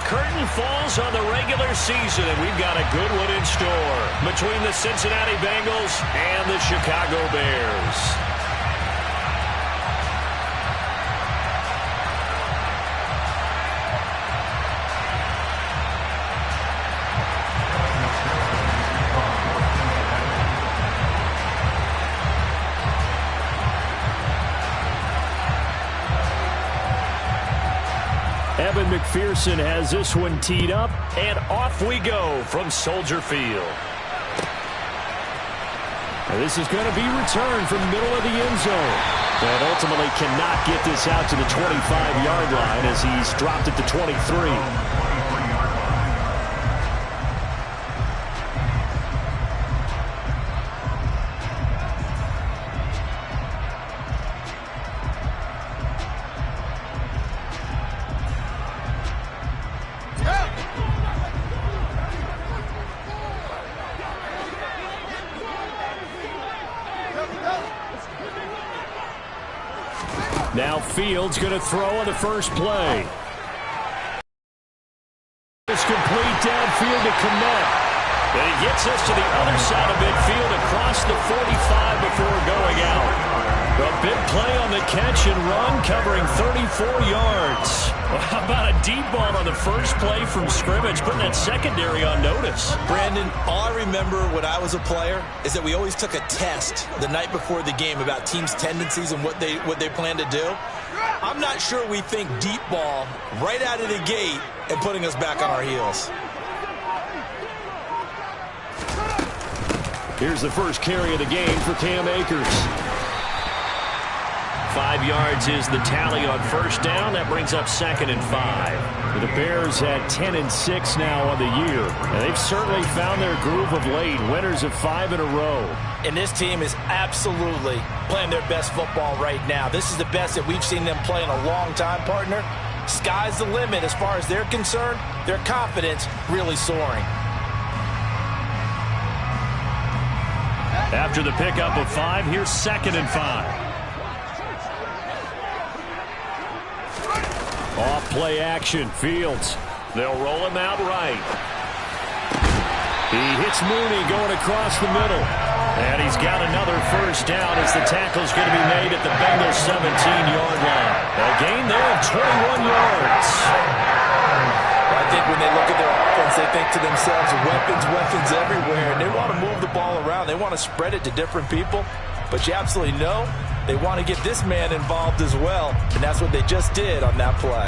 curtain falls on the regular season, and we've got a good one in store between the Cincinnati Bengals and the Chicago Bears. Evan McPherson has this one teed up, and off we go from Soldier Field. And this is going to be returned from the middle of the end zone. And ultimately cannot get this out to the 25-yard line as he's dropped it to 23. Now Fields going to throw on the first play. It's complete downfield to Kmet. And he gets us to the other side of midfield across the 45 before going out. A big play on the catch and run, covering 34 yards. Well, how about a deep ball on the first play from scrimmage, putting that secondary on notice? Brandon, all I remember when I was a player is that we always took a test the night before the game about teams' tendencies and what they plan to do. I'm not sure we think deep ball right out of the gate and putting us back on our heels. Here's the first carry of the game for Cam Akers. 5 yards is the tally on first down. That brings up 2nd and 5. The Bears at 10-6 now on the year. And they've certainly found their groove of late. Winners of 5 in a row. And this team is absolutely playing their best football right now. This is the best that we've seen them play in a long time, partner. Sky's the limit as far as they're concerned. Their confidence really soaring. After the pickup of 5, here's 2nd and 5. Off play action, Fields. They'll roll him out right. He hits Mooney going across the middle. And he's got another first down as the tackle's going to be made at the Bengals 17-yard line. A gain there of 21 yards. I think when they look at their offense, they think to themselves, weapons everywhere. And they want to move the ball around. They want to spread it to different people. But you absolutely know they want to get this man involved as well. And that's what they just did on that play.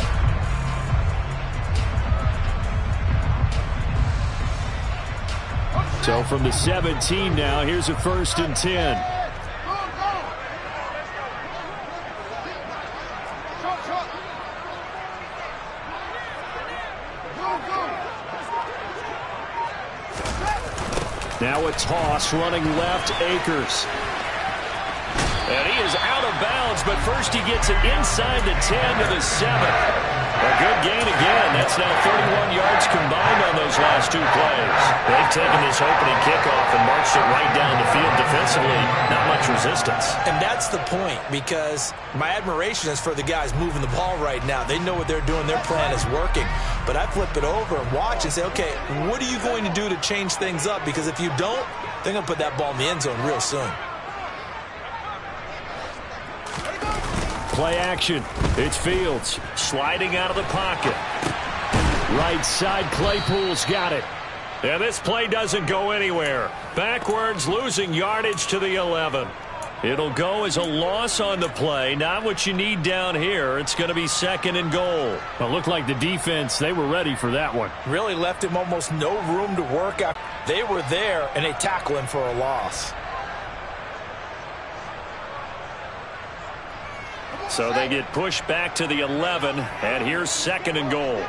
So from the 17 now, here's a 1st and 10. Now a toss running left, Akers. And he is out of bounds, but first he gets it inside the 10 to the 7. A good gain again. That's now 31 yards combined on those last 2 plays. They've taken this opening kickoff and marched it right down the field defensively. Not much resistance. And that's the point, because my admiration is for the guys moving the ball right now. They know what they're doing. Their plan is working. But I flip it over and watch and say, okay, what are you going to do to change things up? Because if you don't, they're going to put that ball in the end zone real soon. Play action. It's Fields sliding out of the pocket. Right side, Claypool's got it. And this play doesn't go anywhere. Backwards, losing yardage to the 11. It'll go as a loss on the play. Not what you need down here. It's going to be 2nd and goal. Well, it looked like the defense, they were ready for that one. Really left him almost no room to work out. They were there, and they tackle him for a loss. So they get pushed back to the 11, and here's 2nd and goal.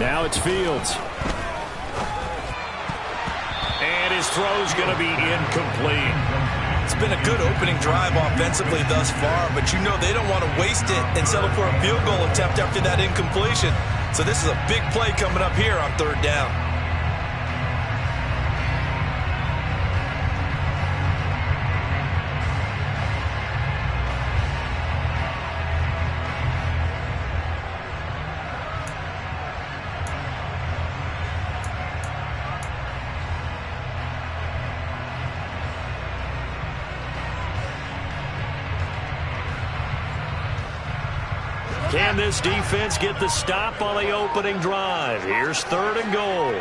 Now it's Fields. And his throw's going to be incomplete. It's been a good opening drive offensively thus far, but you know they don't want to waste it and settle for a field goal attempt after that incompletion. So this is a big play coming up here on 3rd down. Can this defense get the stop on the opening drive? Here's 3rd and goal.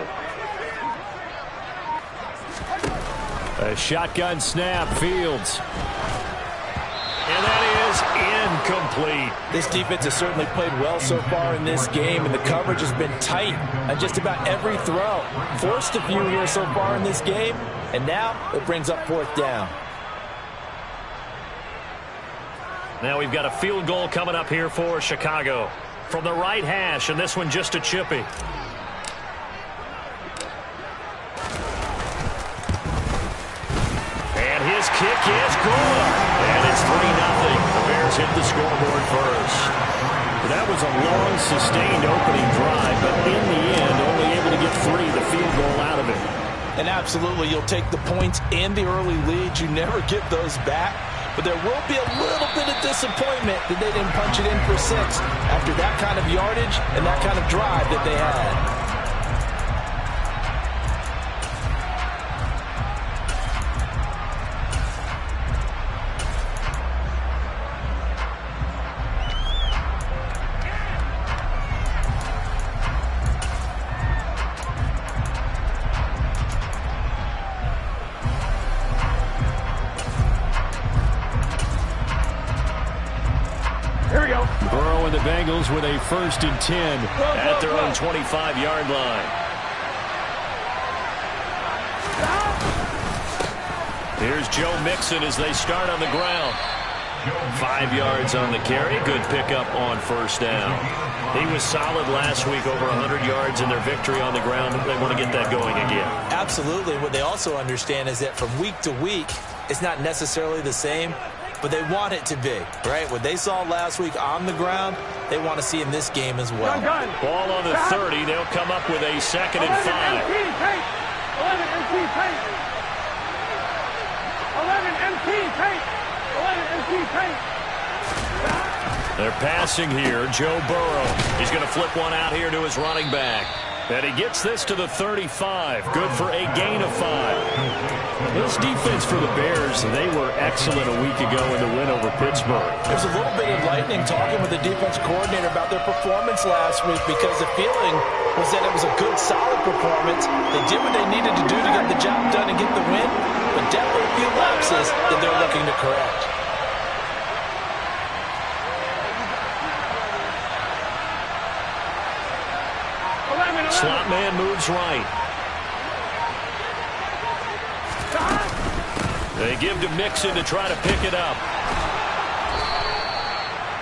A shotgun snap, Fields. And that is incomplete. This defense has certainly played well so far in this game, and the coverage has been tight on just about every throw. Forced a few here so far in this game, and now it brings up 4th down. Now we've got a field goal coming up here for Chicago. From the right hash, and this one just a chippy. And his kick is good. And it's 3-0. The Bears hit the scoreboard first. That was a long, sustained opening drive, but in the end, only able to get 3, the field goal out of it. And absolutely, you'll take the points and the early lead. You never get those back. But there will be a little bit of disappointment that they didn't punch it in for 6 after that kind of yardage and that kind of drive that they had. Burrow and the Bengals with a 1st and 10 at their own 25-yard line. Here's Joe Mixon as they start on the ground. 5 yards on the carry. Good pickup on 1st down. He was solid last week, over 100 yards in their victory on the ground. They want to get that going again. Absolutely. What they also understand is that from week to week, it's not necessarily the same, but they want it to be, right? What they saw last week on the ground, they want to see in this game as well. Ball on the 30. They'll come up with a 2nd and 5. 11 MT paint. 11 MT paint. 11 MT paint. They're passing here. Joe Burrow. He's going to flip one out here to his running back. And he gets this to the 35. Good for a gain of 5. This defense for the Bears, they were excellent a week ago in the win over Pittsburgh. There's a little bit of lightning talking with the defense coordinator about their performance last week because the feeling was that it was a good, solid performance. They did what they needed to do to get the job done and get the win, but definitely a few lapses that they're looking to correct. Slot man moves right. They give to Mixon to try to pick it up.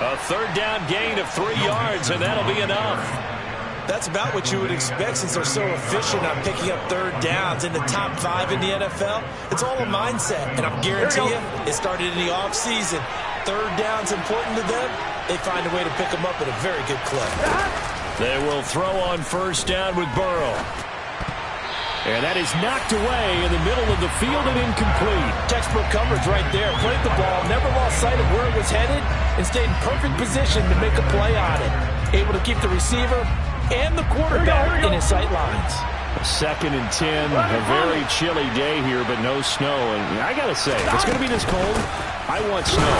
A 3rd down gain of 3 yards, and that'll be enough. That's about what you would expect since they're so efficient on picking up 3rd downs in the top 5 in the NFL. It's all a mindset, and I guarantee you, it started in the offseason. 3rd down's important to them. They find a way to pick them up at a very good clip. They will throw on 1st down with Burrow. And that is knocked away in the middle of the field and incomplete. Textbook coverage right there. Played the ball, never lost sight of where it was headed, and stayed in perfect position to make a play on it. Able to keep the receiver and the quarterback in his sight lines. 2nd and 10. A very chilly day here, but no snow. And I got to say, if it's going to be this cold, I want snow.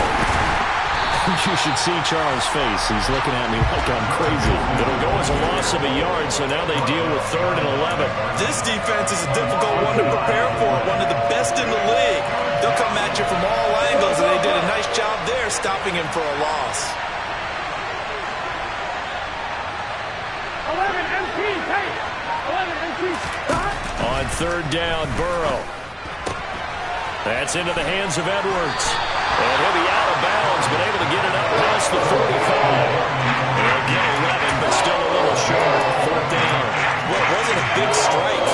You should see Charles' face. He's looking at me like I'm crazy. It'll go as a loss of a yard, so now they deal with 3rd and 11. This defense is a difficult one to prepare for, one of the best in the league. They'll come at you from all angles, and they did a nice job there stopping him for a loss. 11 MT paint. 11 MT. On 3rd down, Burrow. That's into the hands of Edwards. And he'll be out of bounds, but able to get it up past the 45. They'll get 11, but still a little short. 4th down. Well, it wasn't a big strike,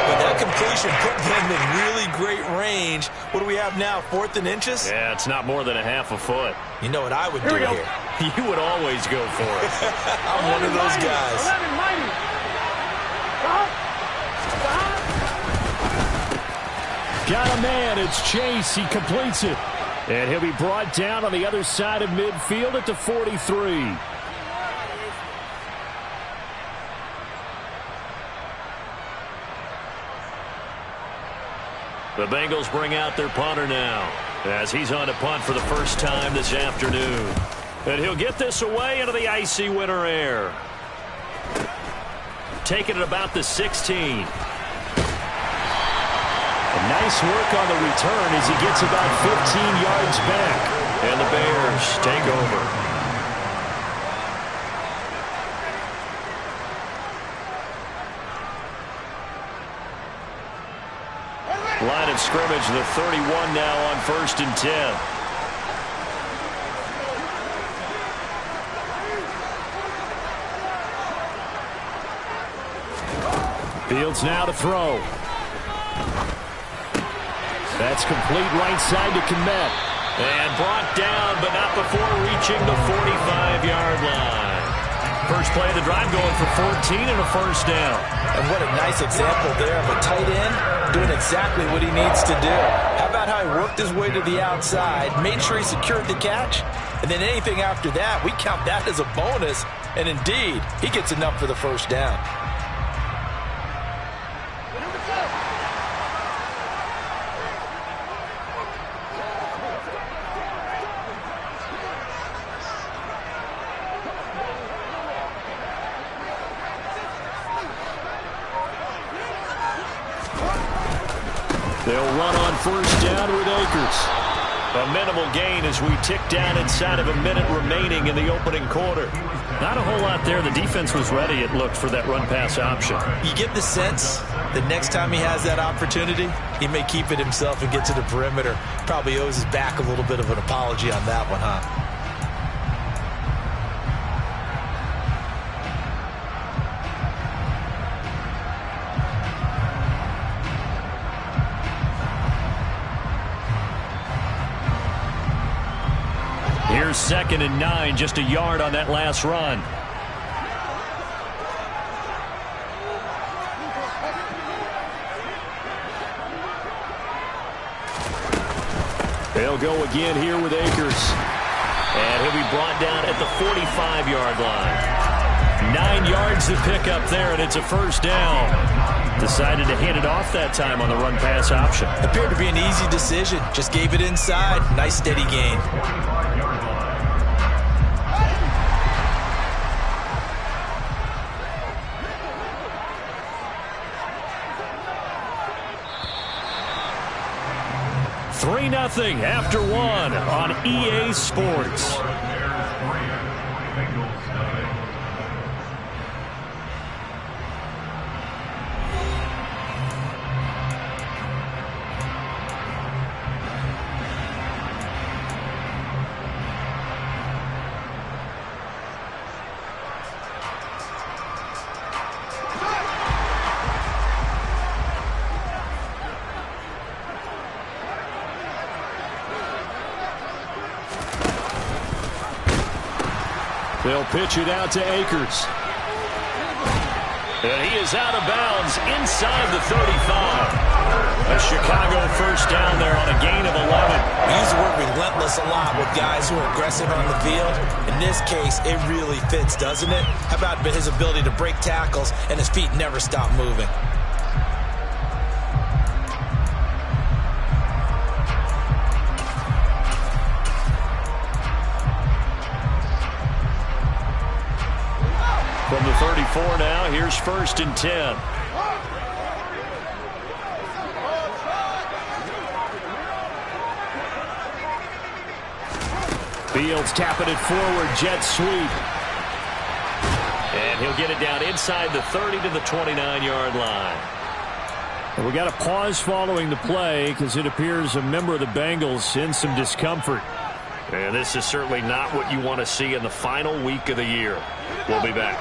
but that completion put them in really great range. What do we have now? 4th and inches? Yeah, it's not more than a half a foot. You know what I would do here? You would always go for it. I'm one of those guys. Got a man. It's Chase. He completes it. And he'll be brought down on the other side of midfield at the 43. The Bengals bring out their punter now as he's on to punt for the first time this afternoon. And he'll get this away into the icy winter air. Taking it about the 16. Nice work on the return as he gets about 15 yards back. And the Bears take over. Line of scrimmage, the 31 now on 1st and 10. Fields now to throw. That's complete right side to Kmet. And brought down, but not before reaching the 45-yard line. First play of the drive going for 14 and a first down. And what a nice example there of a tight end doing exactly what he needs to do. How about how he worked his way to the outside, made sure he secured the catch, and then anything after that, we count that as a bonus. And indeed, he gets enough for the first down. They'll run on first down with Akers. A minimal gain as we tick down inside of a minute remaining in the opening quarter. Not a whole lot there. The defense was ready, it looked, for that run-pass option. You get the sense that next time he has that opportunity, he may keep it himself and get to the perimeter. Probably owes his back a little bit of an apology on that one, huh? Here's 2nd and 9, just a yard on that last run. They'll go again here with Akers. And he'll be brought down at the 45-yard line. 9 yards to pick up there, and it's a first down. Decided to hand it off that time on the run-pass option. Appeared to be an easy decision. Just gave it inside. Nice steady gain. Nothing after one on EA Sports. They'll pitch it out to Akers. And he is out of bounds inside the 35. A Chicago first down there on a gain of 11. We use the word relentless a lot with guys who are aggressive on the field. In this case, it really fits, doesn't it? How about his ability to break tackles and his feet never stop moving? From the 34 now, here's 1st and 10. Fields tapping it forward, jet sweep. And he'll get it down inside the 30 to the 29-yard line. And we got a pause following the play because it appears a member of the Bengals in some discomfort. And this is certainly not what you want to see in the final week of the year. We'll be back.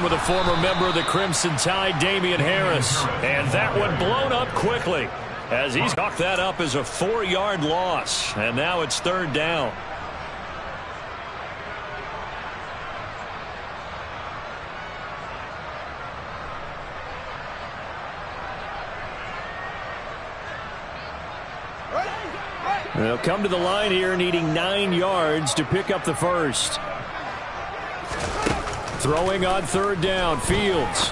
return with a former member of the Crimson Tide, Damian Harris. And that one blown up quickly as he's chalked that up as a 4-yard loss. And now it's third down. They'll come to the line here needing 9 yards to pick up the first. Throwing on third down, Fields.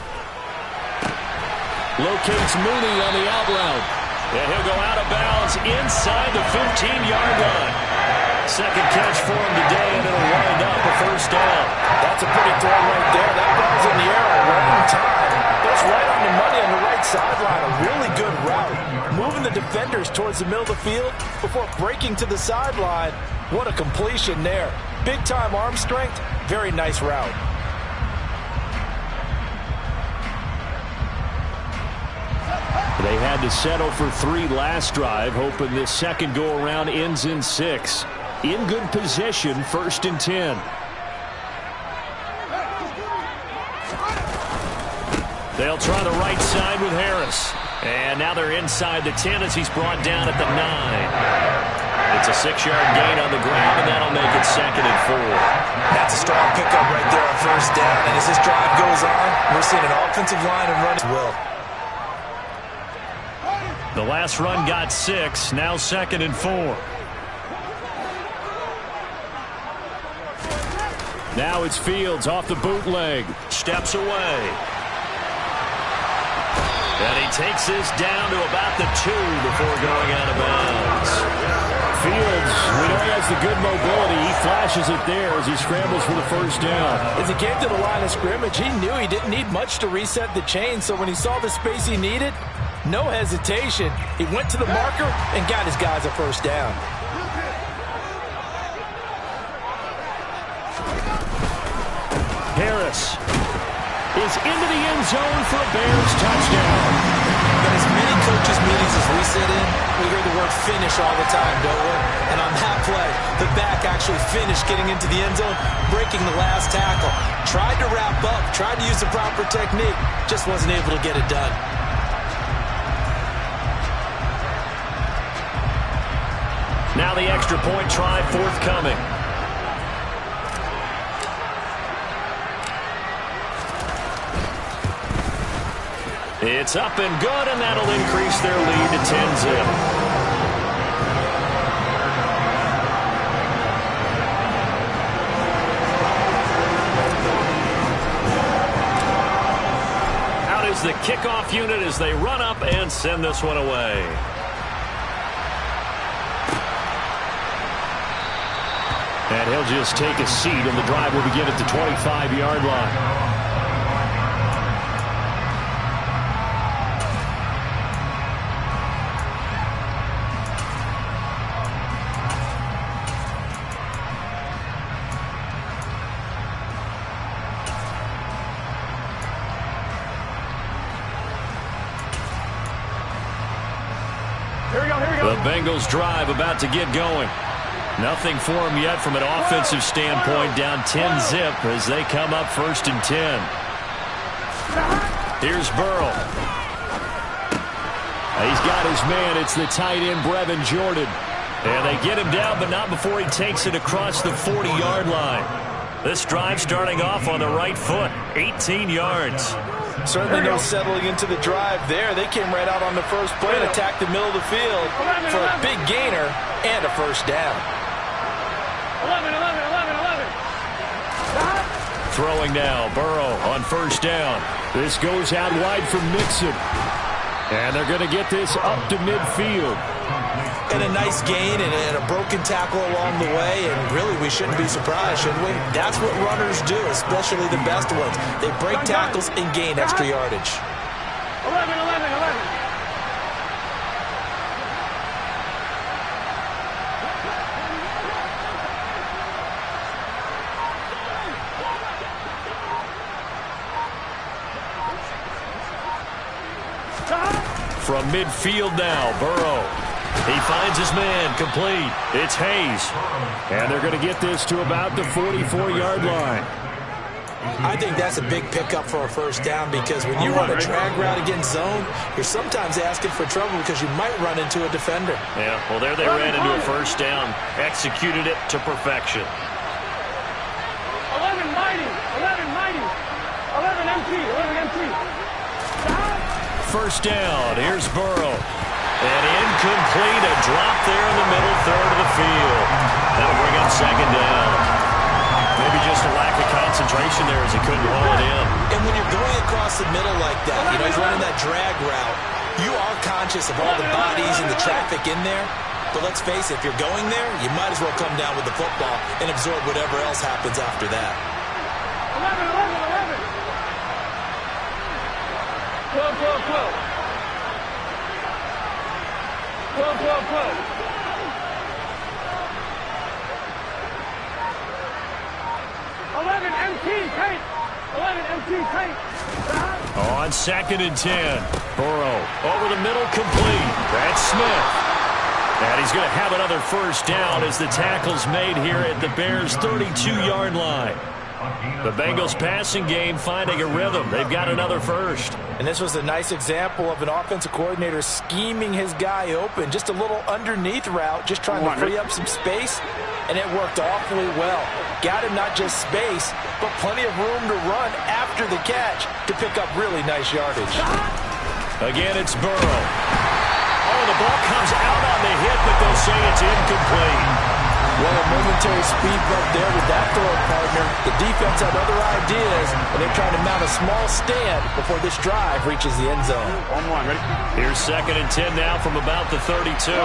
Locates Mooney on the out route. And he'll go out of bounds inside the 15-yard line. Second catch for him today, and it'll wind up a first down. That's a pretty throw right there. That ball's in the air a long time. That's right on the money on the right sideline. A really good route. Moving the defenders towards the middle of the field before breaking to the sideline. What a completion there. Big-time arm strength. Very nice route. They had to settle for 3 last drive, hoping this second go-around ends in 6. In good possession, 1st and 10. They'll try the right side with Harris. And now they're inside the 10 as he's brought down at the 9. It's a 6-yard gain on the ground, and that'll make it 2nd and 4. That's a strong pickup right there on first down. And as this drive goes on, we're seeing an offensive line and run as well. The last run got 6. Now 2nd and 4. Now it's Fields off the bootleg. Steps away. And he takes this down to about the 2 before going out of bounds. Fields, we know he has the good mobility. He flashes it there as he scrambles for the first down. As he came to the line of scrimmage, he knew he didn't need much to reset the chain. So when he saw the space he needed, no hesitation. He went to the marker and got his guys a first down. Harris is into the end zone for a Bears touchdown. But as many coaches' meetings as we sit in, we hear the word finish all the time, don't we? And on that play, the back actually finished getting into the end zone, breaking the last tackle. Tried to wrap up, tried to use the proper technique, just wasn't able to get it done. Now the extra point try forthcoming. It's up and good, and that'll increase their lead to 10-zip. Out is the kickoff unit as they run up and send this one away. And he'll just take a seat, and the drive will begin at the 25-yard line. The Bengals drive about to get going. Nothing for them yet from an offensive standpoint, down 10-zip as they come up 1st and 10. Here's Burrow. He's got his man. It's the tight end, Brevin Jordan. And they get him down, but not before he takes it across the 40-yard line. This drive starting off on the right foot, 18 yards. Certainly no settling into the drive there. They came right out on the first play and attacked the middle of the field for a big gainer and a first down. 11. Throwing now, Burrow on first down. This goes out wide from Mixon. And they're going to get this up to midfield. And a nice gain and a broken tackle along the way. And really, we shouldn't be surprised, should we? That's what runners do, especially the best ones. They break tackles and gain extra yardage. 11. From midfield now, Burrow. He finds his man, complete. It's Hayes. And they're going to get this to about the 44-yard line. I think that's a big pickup for a first down because when you run a drag route against zone, you're sometimes asking for trouble because you might run into a defender. Yeah, well, there they ran into a first down. Executed it to perfection. 11 mighty, 11 mighty, 11 MT, 11 MT. First down, here's Burrow. And incomplete, a drop there in the middle third of the field. That'll bring up second down. Maybe just a lack of concentration there as he couldn't haul it in. And when you're going across the middle like that, he's running that drag route, you are conscious of all the bodies and the traffic in there. But let's face it, if you're going there, you might as well come down with the football and absorb whatever else happens after that. 11, 11, 11. 12, 12, 12. 12, 12, 12. 11 MT paint. 11 MT paint. On second and 10. Burrow over the middle, complete. That's Smith. And he's going to have another first down as the tackle's made here at the Bears' 32-yard line. The Bengals passing game finding a rhythm. They've got another first. And this was a nice example of an offensive coordinator scheming his guy open. Just a little underneath route, just trying to free up some space. And it worked awfully well. Got him not just space, but plenty of room to run after the catch to pick up really nice yardage. Again, it's Burrow. Oh, the ball comes out on the hit, but they'll say it's incomplete. Well, a momentary speed bump there with that throw partner. The defense had other ideas, and they're trying to mount a small stand before this drive reaches the end zone. Ready? Here's second and 10 now from about the 32. 12, 12.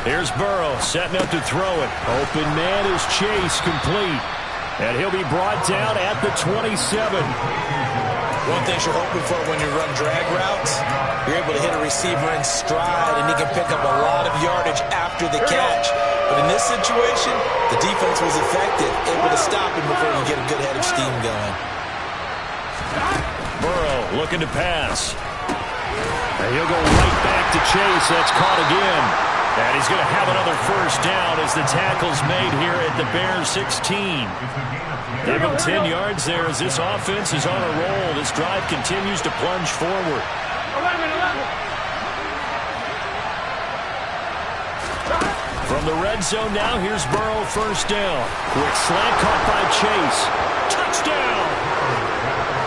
Here's Burrow setting up to throw it. Open man is Chase, complete. And he'll be brought down at the 27. One thing you're hoping for when you run drag routes, you're able to hit a receiver in stride, and he can pick up a lot of yardage after the catch. But in this situation, the defense was effective, able to stop him before he get a good head of steam going. Burrow looking to pass. And he'll go right back to Chase. That's caught again. And he's going to have another first down as the tackle's made here at the Bears' 16. Give him 10 yards there as this offense is on a roll. This drive continues to plunge forward. 11, 11. From the red zone now, here's Burrow first down. Quick slant caught by Chase. Touchdown!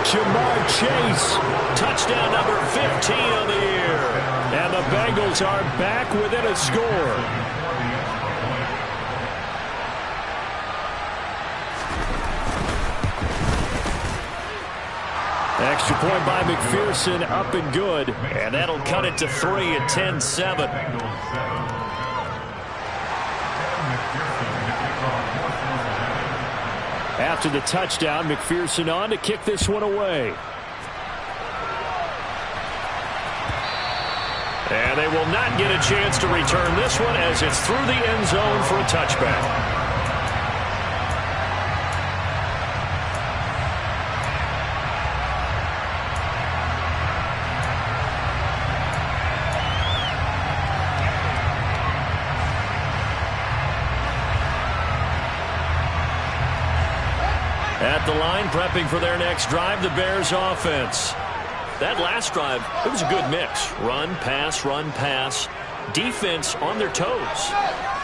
Jamar Chase. Touchdown number 15 on the year. And the Bengals are back within a score. Extra point by McPherson, up and good. And that'll cut it to 3 at 10-7. After the touchdown, McPherson on to kick this one away. And they will not get a chance to return this one as it's through the end zone for a touchback. At the line, prepping for their next drive, the Bears offense. That last drive, it was a good mix. Run, pass, defense on their toes.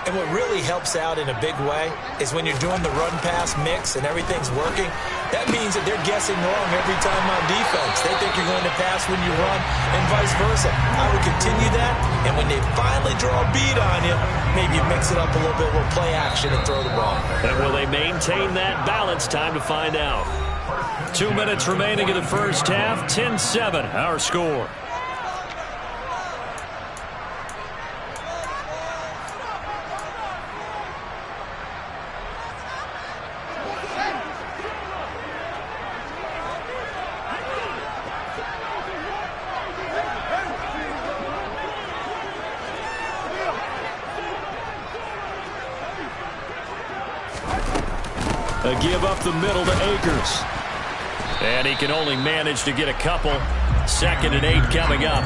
And what really helps out in a big way is when you're doing the run-pass mix and everything's working, that means that they're guessing wrong every time on defense. They think you're going to pass when you run and vice versa. I would continue that, and when they finally draw a bead on you, maybe you mix it up a little bit with play action and throw the ball. And will they maintain that balance? Time to find out. 2 minutes remaining in the first half. 10-7, our score. A give up the middle to Akers. And he can only manage to get a couple. 2nd and 8 coming up.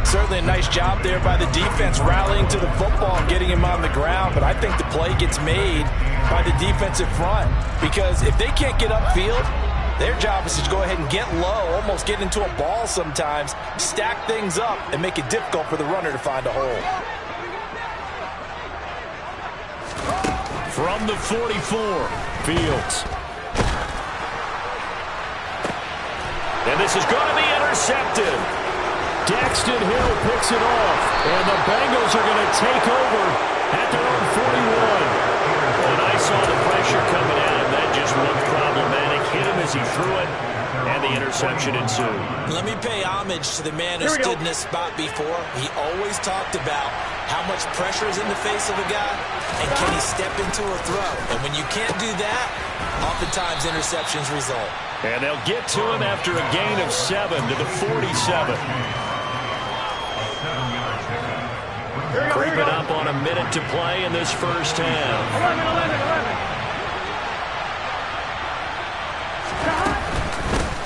Certainly a nice job there by the defense rallying to the football and getting him on the ground, but I think the play gets made by the defensive front because if they can't get upfield, their job is to go ahead and get low, almost get into a ball sometimes, stack things up, and make it difficult for the runner to find a hole. From the 44, Fields. And this is going to be intercepted. Daxton Hill picks it off, and the Bengals are going to take over at their own 41. And I saw the pressure coming at him. That just looked problematic. Hit him as he threw it, and the interception ensued. Let me pay homage to the man who stood in this spot before. He always talked about how much pressure is in the face of a guy, and can he step into a throw. And when you can't do that, oftentimes interceptions result. And they'll get to him after a gain of 7 to the 47. Creeping up on a minute to play in this first half.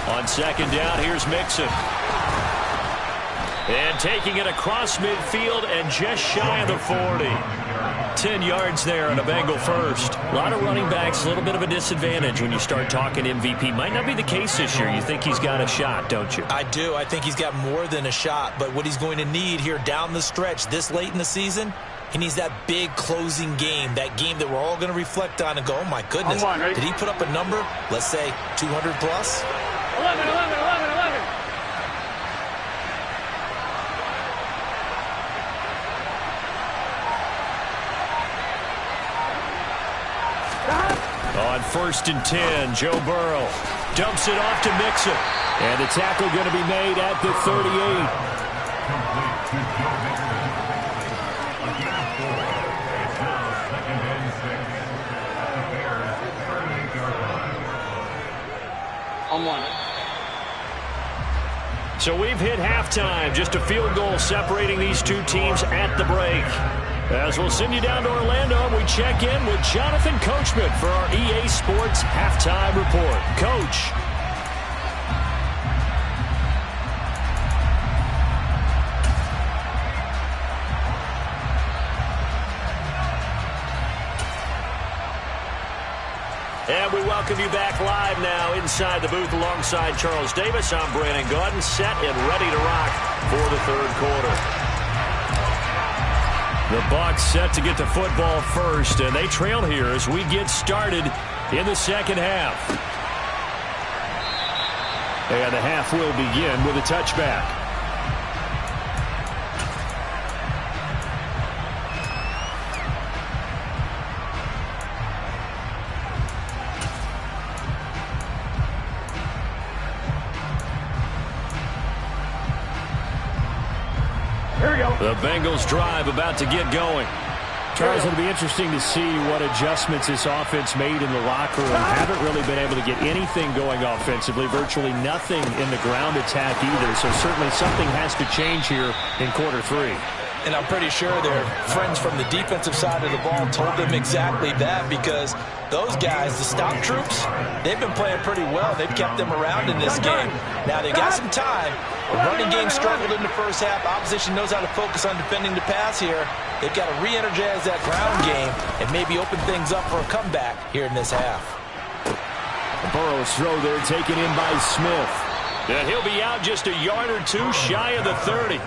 11. On 2nd down, here's Mixon. And taking it across midfield and just shy of the 40. 10 yards there on a Bengal first. A lot of running backs, a little bit of a disadvantage when you start talking MVP. Might not be the case this year. You think he's got a shot, don't you? I do. I think he's got more than a shot. But what he's going to need here down the stretch this late in the season, he needs that big closing game, that game that we're all going to reflect on and go, oh, my goodness, did he put up a number, let's say 200 plus? 11. On 1st and 10, Joe Burrow dumps it off to Mixon. And the tackle going to be made at the 38. On 1. So we've hit halftime. Just a field goal separating these two teams at the break. As we'll send you down to Orlando, we check in with Jonathan Coachman for our EA Sports Halftime Report. Coach. And we welcome you back live now inside the booth alongside Charles Davis. I'm Brandon Gaudin, set and ready to rock for the 3rd quarter. The Bucs set to get the football first, and they trail here as we get started in the 2nd half. And the half will begin with a touchback. The Bengals drive about to get going. Charles, it'll be interesting to see what adjustments this offense made in the locker room. Haven't really been able to get anything going offensively, virtually nothing in the ground attack either. So certainly something has to change here in quarter 3. And I'm pretty sure their friends from the defensive side of the ball told them exactly that because those guys, the stop troops, they've been playing pretty well. They've kept them around in this game. Now they've got some time. The running game struggled in the first half. Opposition knows how to focus on defending the pass here. They've got to re-energize that ground game and maybe open things up for a comeback here in this half. Burrow's throw there taken in by Smith. And he'll be out just a yard or two shy of the 30.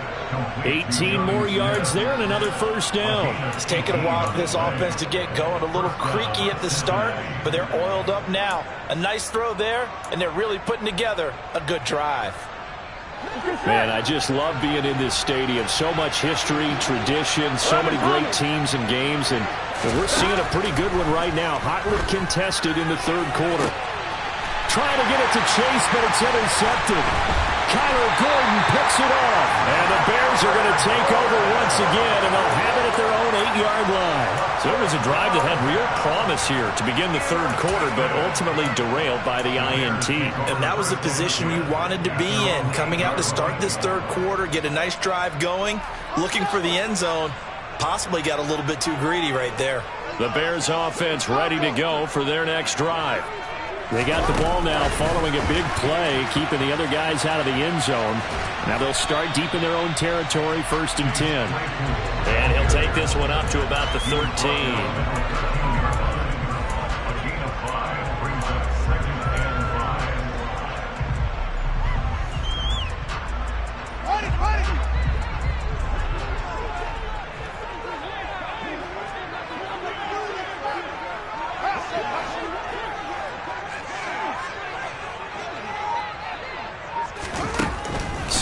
18 more yards there and another first down. It's taken a while for this offense to get going. A little creaky at the start, but they're oiled up now. A nice throw there, and they're really putting together a good drive. Man, I just love being in this stadium. So much history, tradition, so many great teams and games, and we're seeing a pretty good one right now. Hotly contested in the 3rd quarter. Trying to get it to Chase, but it's intercepted. Kyler Gordon picks it off. And the Bears are going to take over once again, and they'll have it at their own 8-yard line. So it was a drive that had real promise here to begin the 3rd quarter, but ultimately derailed by the INT. And that was the position you wanted to be in. Coming out to start this 3rd quarter, get a nice drive going, looking for the end zone. Possibly got a little bit too greedy right there. The Bears offense ready to go for their next drive. They got the ball now following a big play, keeping the other guys out of the end zone. Now they'll start deep in their own territory, 1st and 10. And he'll take this one up to about the 13.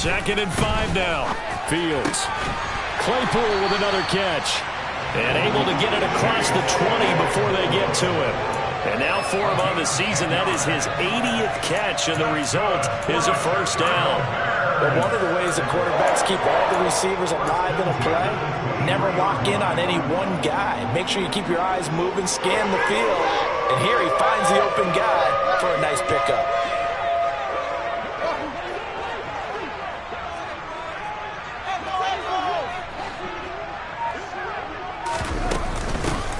Second and 5 now. Fields. Claypool with another catch. And able to get it across the 20 before they get to him. And now for him on the season, that is his 80th catch, and the result is a first down. Well, one of the ways the quarterbacks keep all the receivers alive in a play, never lock in on any one guy. Make sure you keep your eyes moving, scan the field. And here he finds the open guy for a nice pickup.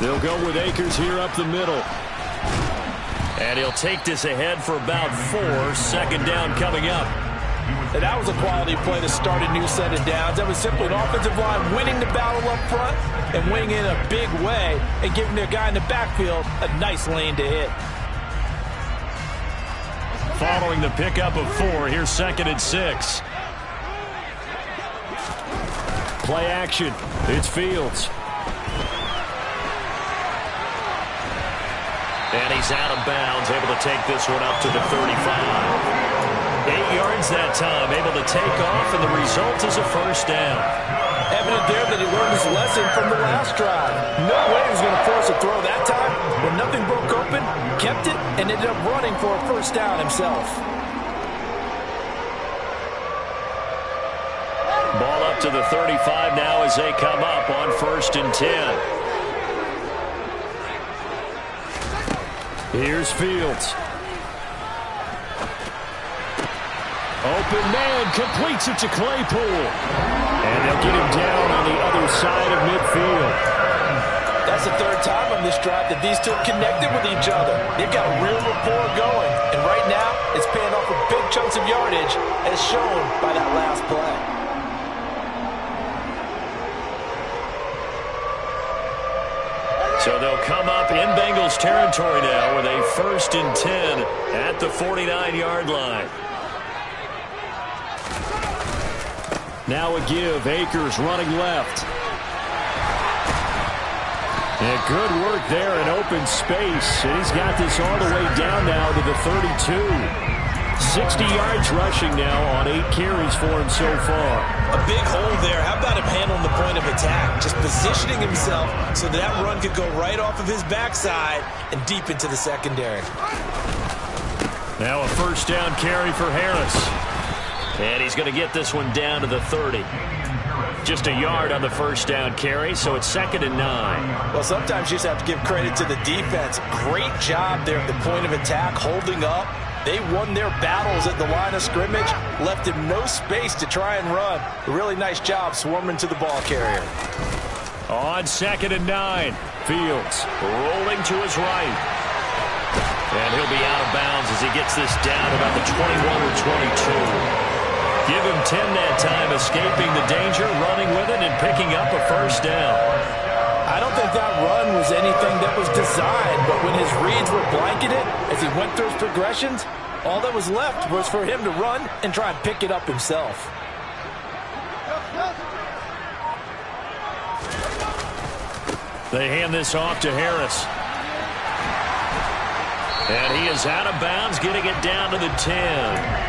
They'll go with Akers here up the middle. And he'll take this ahead for about 4. 2nd down coming up. And that was a quality play to start a new set of downs. That was simply an offensive line winning the battle up front and winning in a big way and giving their guy in the backfield a nice lane to hit. Following the pickup of 4, here's 2nd and 6. Play action. It's Fields. And he's out of bounds, able to take this one up to the 35. 8 yards that time, able to take off, and the result is a first down. Evident there that he learned his lesson from the last drive. No way he was going to force a throw that time. When nothing broke open, kept it, and ended up running for a first down himself. Ball up to the 35 now as they come up on 1st and 10. Here's Fields. Open man, completes it to Claypool. And they'll get him down on the other side of midfield. That's the 3rd time on this drive that these two connected with each other. They've got a real rapport going. And right now, it's paying off with big chunks of yardage, as shown by that last play. So they'll come up in Bengals territory now with a 1st and 10 at the 49-yard line. Now a give. Akers running left. And good work there in open space. And he's got this all the way down now to the 32. 60 yards rushing now on 8 carries for him so far. A big hole there. How about him handling the point of attack? Just positioning himself so that run could go right off of his backside and deep into the secondary. Now a first down carry for Harris. And he's going to get this one down to the 30. Just a yard on the first down carry, so it's 2nd and 9. Well, sometimes you just have to give credit to the defense. Great job there at the point of attack, holding up. They won their battles at the line of scrimmage, left him no space to try and run. A really nice job swarming to the ball carrier. On 2nd and 9, Fields rolling to his right. And he'll be out of bounds as he gets this down about the 21 or 22. Give him 10 that time, escaping the danger, running with it, and picking up a first down. I don't think that run was anything that was designed, but when his reads were blanketed as he went through his progressions, all that was left was for him to run and try and pick it up himself. They hand this off to Harris. And he is out of bounds, getting it down to the 10.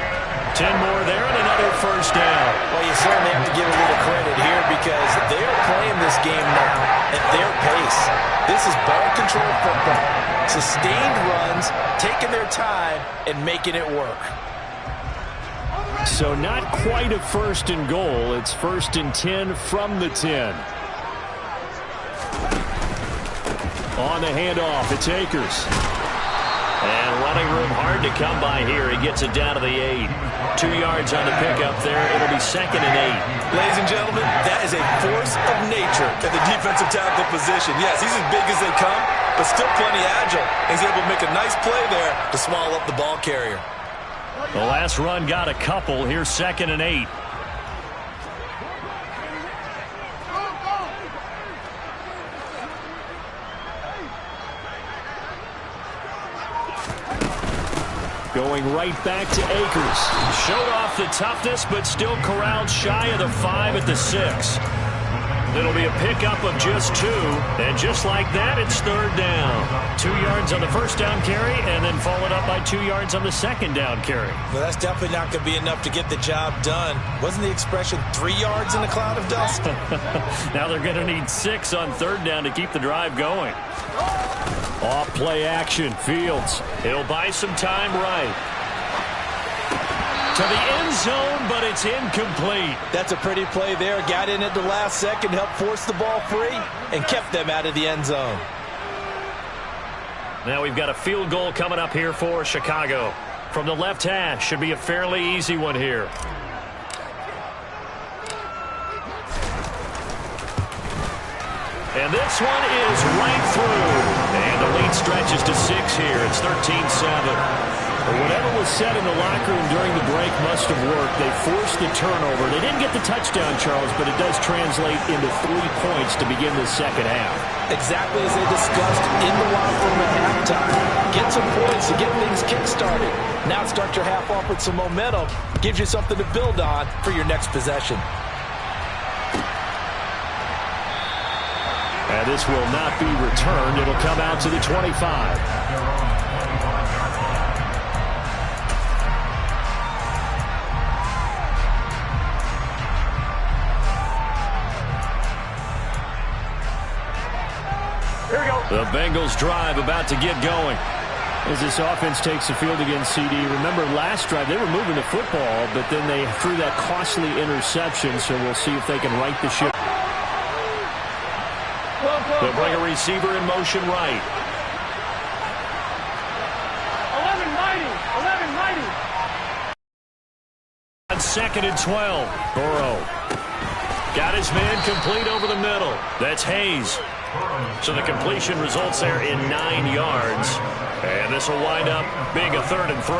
10 more there and another first down. Well, you certainly have to give a little credit here because they're playing this game now at their pace. This is ball control football. Sustained runs, taking their time, and making it work. So not quite a 1st and goal. It's 1st and 10 from the 10. On the handoff, it's Akers. And running room hard to come by here. He gets it down to the 8. 2 yards on the pickup there. It'll be 2nd and 8. Ladies and gentlemen, that is a force of nature at the defensive tackle position. Yes, he's as big as they come, but still plenty agile. He's able to make a nice play there to swallow up the ball carrier. The last run got a couple. Here's 2nd and 8. Going right back to Akers. Showed off the toughness, but still corralled shy of the 5 at the 6. It'll be a pickup of just 2. And just like that, it's 3rd down. 2 yards on the first down carry, and then followed up by 2 yards on the second down carry. Well, that's definitely not going to be enough to get the job done. Wasn't the expression 3 yards in a cloud of dust? Now they're going to need 6 on 3rd down to keep the drive going. Off play action. Fields. He'll buy some time right. To the end zone, but it's incomplete. That's a pretty play there. Got in at the last second, helped force the ball free, and kept them out of the end zone. Now we've got a field goal coming up here for Chicago. From the left hash, should be a fairly easy one here. And this one is right through. And the lead stretches to 6 here. It's 13-7. Whatever was said in the locker room during the break must have worked. They forced the turnover. They didn't get the touchdown, Charles, but it does translate into 3 points to begin the second half. Exactly as they discussed in the locker room at halftime. Get some points to get things kick-started. Now start your half off with some momentum. Gives you something to build on for your next possession. And this will not be returned. It'll come out to the 25. Here we go. The Bengals drive about to get going. As this offense takes the field against CD. Remember last drive they were moving the football, but then they threw that costly interception, so we'll see if they can right the ship. They'll bring a receiver in motion right. 11-90. On 2nd and 12. Burrow. Got his man complete over the middle. That's Hayes. So the completion results there in 9 yards. And this will wind up being a 3rd and 3.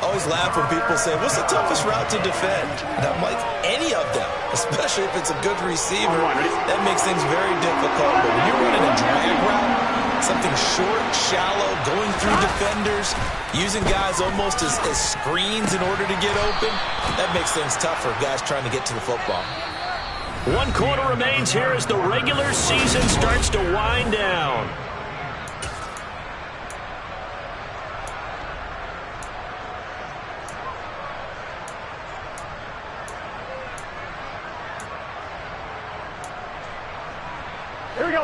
Always laugh when people say, what's the toughest route to defend? And I'm like, any of them, especially if it's a good receiver. That makes things very difficult. But when you're running a drag route, something short, shallow, going through defenders, using guys almost as screens in order to get open, that makes things tough for guys trying to get to the football. 1 quarter remains here as the regular season starts to wind down. Here we go.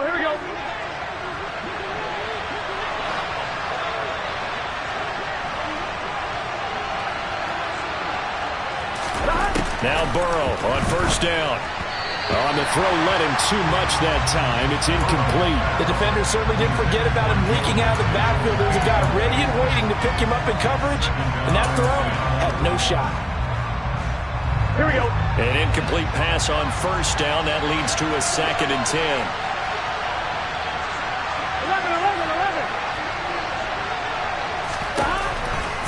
Now Burrow on 1st down. On the throw, led him too much that time. It's incomplete. The defender certainly didn't forget about him leaking out of the backfield. There was a guy ready and waiting to pick him up in coverage, and that throw had no shot. Here we go. An incomplete pass on 1st down. That leads to a 2nd and 10. 11.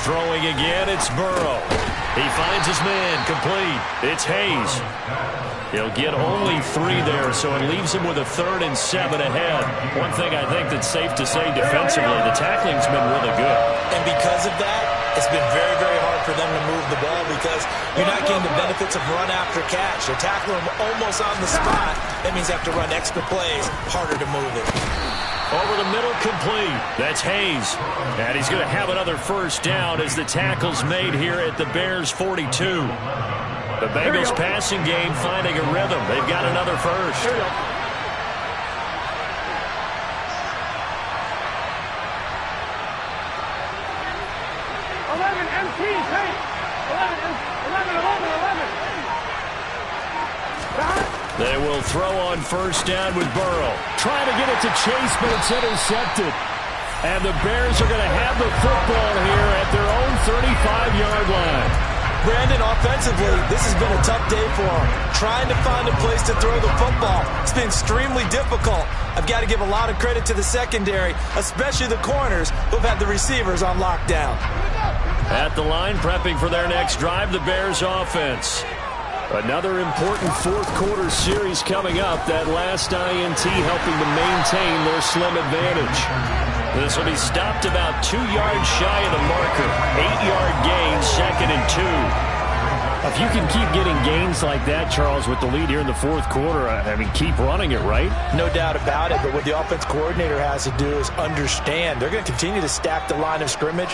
Throwing again, it's Burrow. He finds his man, complete. It's Hayes. He'll get only 3 there, so it leaves him with a 3rd and 7 ahead. One thing I think that's safe to say defensively, the tackling's been really good. And because of that, it's been very, very hard for them to move the ball because you're not getting the benefits of run after catch. They're tackling them almost on the spot. That means they have to run extra plays, harder to move it. Over the middle, complete. That's Hayes. And he's going to have another 1st down as the tackle's made here at the Bears' 42. The Bengals passing game finding a rhythm. They've got another 1st. Here we go. 11 MT, hey! 11. They will throw on 1st down with Burrow. Trying to get it to Chase, but it's intercepted. And the Bears are going to have the football here at their own 35-yard line. Brandon, offensively, this has been a tough day for him. Trying to find a place to throw the football. It's been extremely difficult. I've got to give a lot of credit to the secondary, especially the corners who've had the receivers on lockdown. At the line, prepping for their next drive, the Bears offense. Another important fourth-quarter series coming up. That last INT helping to maintain their slim advantage. This will be stopped about 2 yards shy of the marker. 8-yard gain, 2nd and 2. If you can keep getting gains like that, Charles, with the lead here in the fourth quarter, I mean, keep running it, right? No doubt about it, but what the offense coordinator has to do is understand. They're going to continue to stack the line of scrimmage.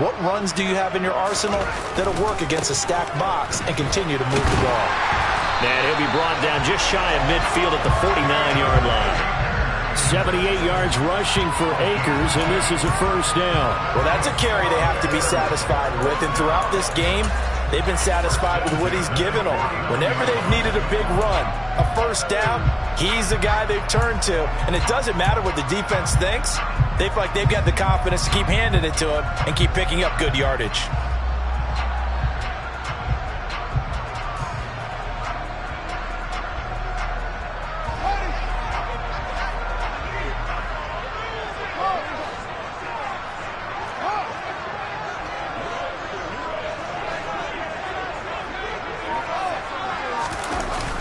What runs do you have in your arsenal that'll work against a stacked box and continue to move the ball? And he'll be brought down just shy of midfield at the 49-yard line. 78 yards rushing for Akers, and this is a first down. Well, that's a carry they have to be satisfied with, and throughout this game, they've been satisfied with what he's given them. Whenever they've needed a big run, a first down, he's the guy they've turned to. And it doesn't matter what the defense thinks. They feel like they've got the confidence to keep handing it to him and keep picking up good yardage.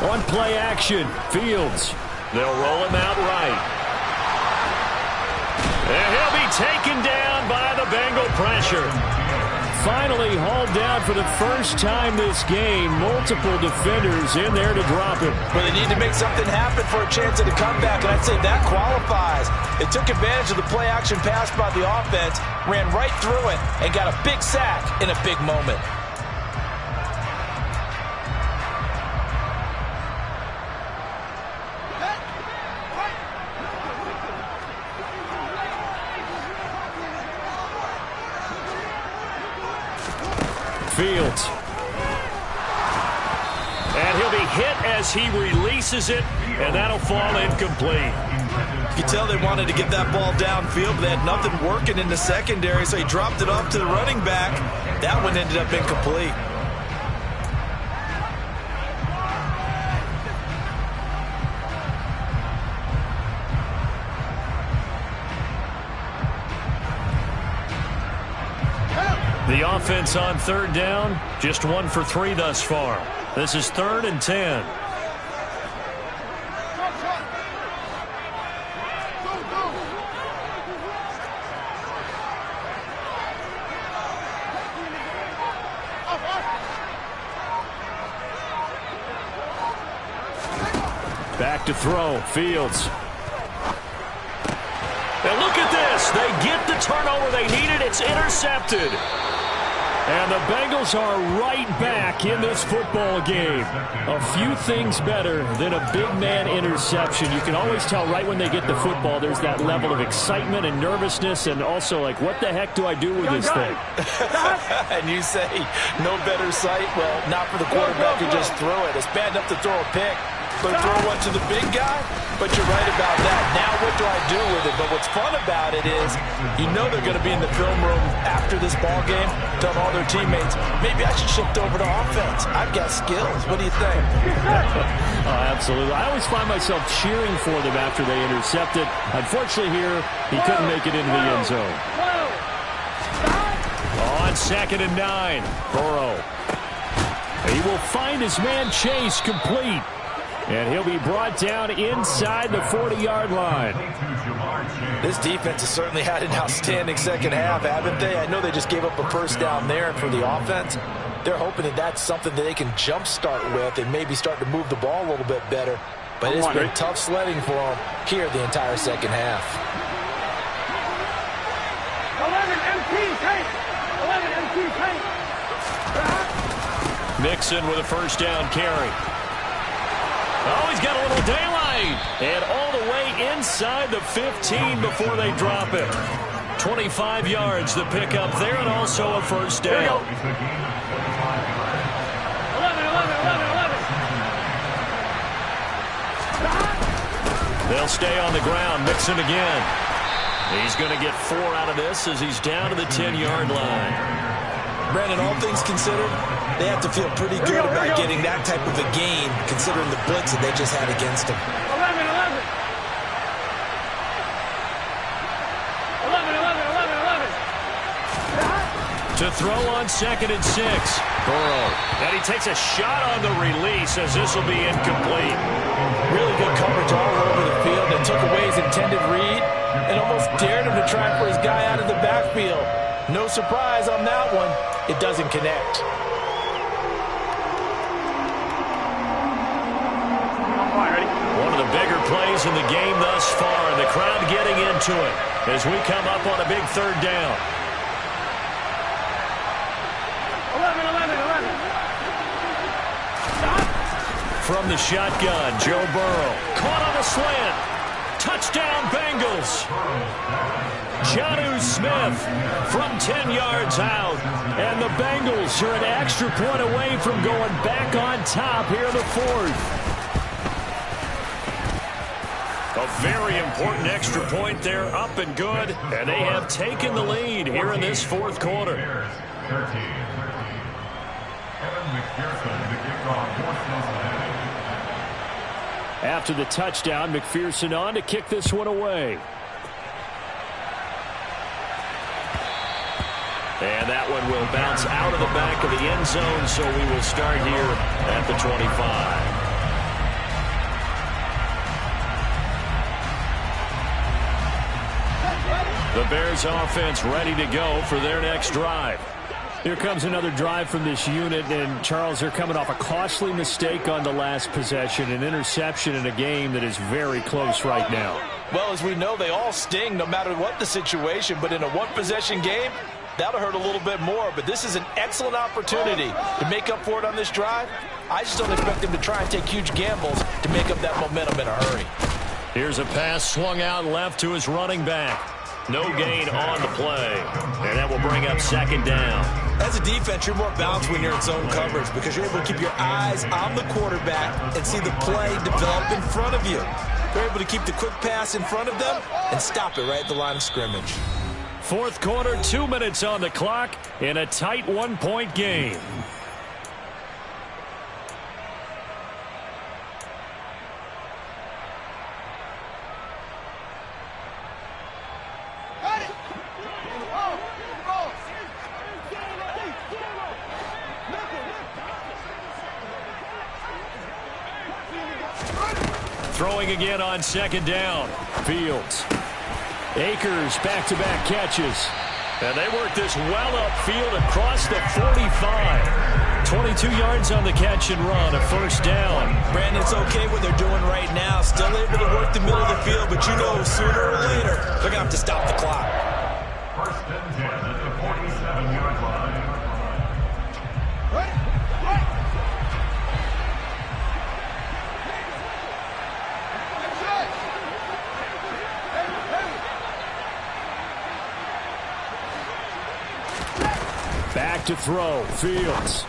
On play action, Fields. They'll roll him out right. And he'll be taken down by the Bengal pressure. Finally hauled down for the first time this game. Multiple defenders in there to drop him. Well, they need to make something happen for a chance at a comeback, and I'd say that qualifies. They took advantage of the play action pass by the offense, ran right through it, and got a big sack in a big moment. Fields. And he'll be hit as he releases it, and that'll fall incomplete. You can tell they wanted to get that ball downfield, but they had nothing working in the secondary, so he dropped it off to the running back. That one ended up incomplete. The offense on third down, just 1 for 3 thus far. This is 3rd and 10. Back to throw, Fields. And look at this. They get the turnover they needed. It's intercepted. And the Bengals are right back in this football game. A few things better than a big man interception. You can always tell right when they get the football, there's that level of excitement and nervousness, and also like, what the heck do I do with this thing? And you say, no better sight? Well, not for the quarterback who just threw it. It's bad enough to throw a pick, but throw one to the big guy? But you're right about that. Now what do I do with it? But what's fun about it is you know they're going to be in the film room after this ball game, telling all their teammates, maybe I should shift over to offense. I've got skills. What do you think? Oh, absolutely. I always find myself cheering for them after they intercept it. Unfortunately here, he couldn't make it into the end zone. On 2nd and 9, Burrow. He will find his man Chase complete. And he'll be brought down inside the 40-yard line. This defense has certainly had an outstanding second half, haven't they? I know they just gave up a first down there, and for the offense, they're hoping that that's something that they can jumpstart with and maybe start to move the ball a little bit better. But it's been tough sledding for them here the entire second half. 11 empty paint. 11 empty paint. Mixon with a first down carry. Oh, he's got a little daylight. And all the way inside the 15 before they drop it. 25 yards the pick up there, and also a first down. 11, 11. They'll stay on the ground. Mixon again. He's going to get 4 out of this as he's down to the 10-yard line. Brandon, all things considered, they have to feel pretty good about getting that type of a game, considering the blitz that they just had against them. 11. To throw on 2nd and 6. Burrow. And he takes a shot on the release as this will be incomplete. Really good coverage all over the field. They took away his intended read and almost dared him to try for his guy out of the backfield. No surprise on that one. It doesn't connect. One of the bigger plays in the game thus far, and the crowd getting into it as we come up on a big 3rd down. 11. From the shotgun, Joe Burrow. Caught on the slant. Touchdown, Bengals. Jonnu Smith from 10 yards out. And the Bengals are an extra point away from going back on top here in the 4th. A very important extra point there, up and good. And they have taken the lead here in this 4th quarter. After the touchdown, McPherson on to kick this one away. And that one will bounce out of the back of the end zone, so we will start here at the 25. The Bears offense ready to go for their next drive. Here comes another drive from this unit, and Charles, they're coming off a costly mistake on the last possession, an interception in a game that is very close right now. Well, as we know, they all sting no matter what the situation, but in a one-possession game, that'll hurt a little bit more. But this is an excellent opportunity to make up for it on this drive. I just don't expect them to try and take huge gambles to make up that momentum in a hurry. Here's a pass swung out left to his running back. No gain on the play, and that will bring up 2nd down. As a defense, you're more balanced when you're in zone coverage because you're able to keep your eyes on the quarterback and see the play develop in front of you. They're able to keep the quick pass in front of them and stop it right at the line of scrimmage. 4th quarter, 2 minutes on the clock in a tight 1-point game. Throwing again on 2nd down. Fields. Akers back-to-back catches. And they work this well upfield across the 45. 22 yards on the catch and run, a 1st down. Brandon, it's okay what they're doing right now. Still able to work the middle of the field, but you know sooner or later they're going to have to stop the clock. 1st and 10 at the 47-yard line. Back to throw. Fields.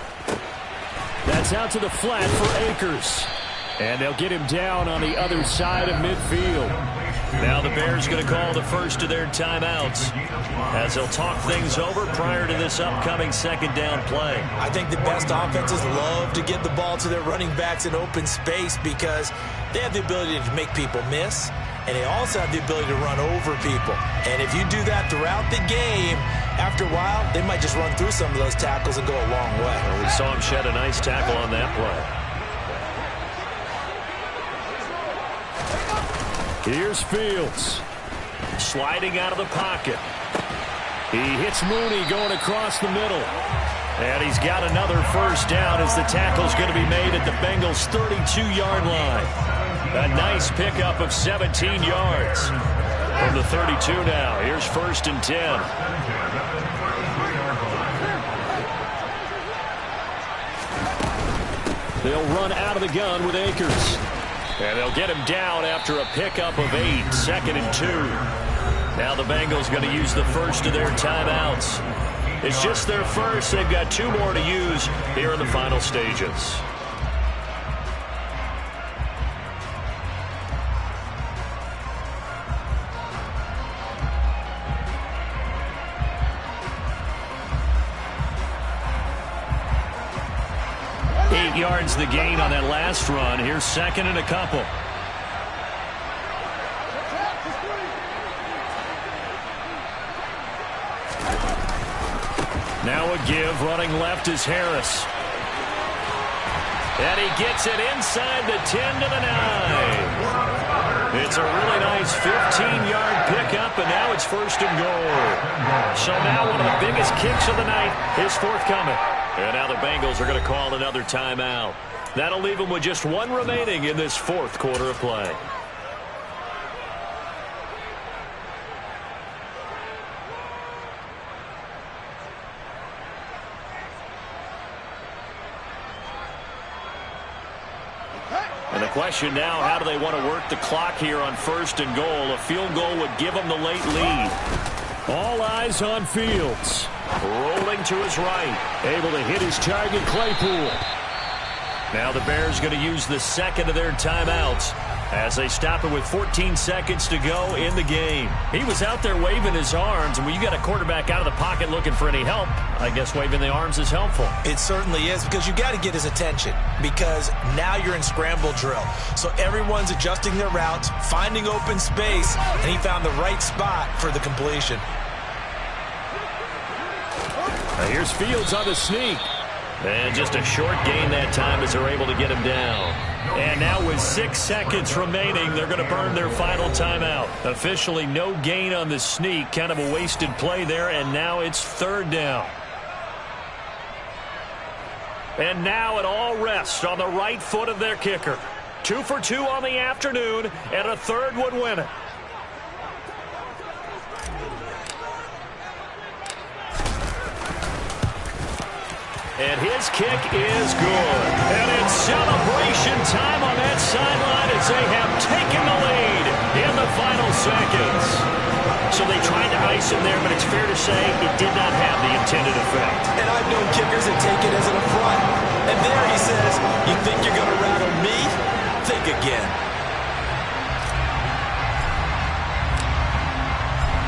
That's out to the flat for Akers. And they'll get him down on the other side of midfield. Now the Bears going to call the first of their timeouts as they'll talk things over prior to this upcoming 2nd down play. I think the best offenses love to get the ball to their running backs in open space because they have the ability to make people miss, and they also have the ability to run over people. And if you do that throughout the game, after a while, they might just run through some of those tackles and go a long way. Well, we saw him shed a nice tackle on that play. Here's Fields. Sliding out of the pocket. He hits Mooney going across the middle. And he's got another 1st down as the tackle's going to be made at the Bengals' 32-yard line. A nice pickup of 17 yards. From the 32 now, here's 1st and 10. They'll run out of the gun with Akers. And they'll get him down after a pickup of 8, 2nd and 2. Now the Bengals going to use the first of their timeouts. It's just their first. They've got 2 more to use here in the final stages. 8 yards the gain on that last run. Here's second and a couple. Now a give, running left is Harris. And he gets it inside the 10 to the 9. It's a really nice 15-yard pickup, and now it's first and goal. So now one of the biggest kicks of the night is forthcoming. And now the Bengals are going to call another timeout. That'll leave them with just one remaining in this fourth quarter of play. And the question now, how do they want to work the clock here on first and goal? A field goal would give them the late lead. All eyes on Fields. Rolling to his right. Able to hit his target, Claypool. Now the Bears going to use the second of their timeouts as they stop it with 14 seconds to go in the game. He was out there waving his arms, and when you got a quarterback out of the pocket looking for any help, I guess waving the arms is helpful. It certainly is, because you got to get his attention, because now you're in scramble drill. So everyone's adjusting their routes, finding open space, and he found the right spot for the completion. Now here's Fields on the sneak. And just a short gain that time as they're able to get him down. And now with 6 seconds remaining, they're going to burn their final timeout. Officially no gain on the sneak. Kind of a wasted play there, and now it's third down. And now it all rests on the right foot of their kicker. 2 for 2 on the afternoon, and a third would win it. And his kick is good. And it's celebration time on that sideline as they have taken the lead in the final seconds. So they tried to ice him there, but it's fair to say it did not have the intended effect. And I've known kickers that take it as an affront. And there he says, you think you're going to rattle me? Think again.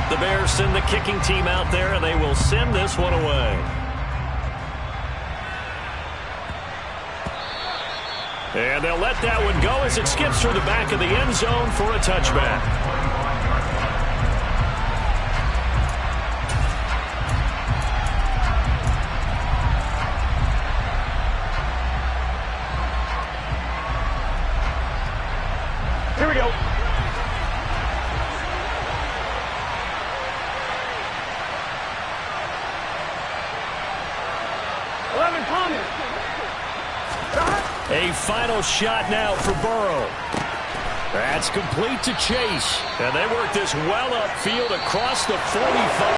The Bears send the kicking team out there, and they will send this one away. And they'll let that one go as it skips through the back of the end zone for a touchback. Here we go. A final shot now for Burrow. That's complete to Chase. And they work this well upfield across the 45.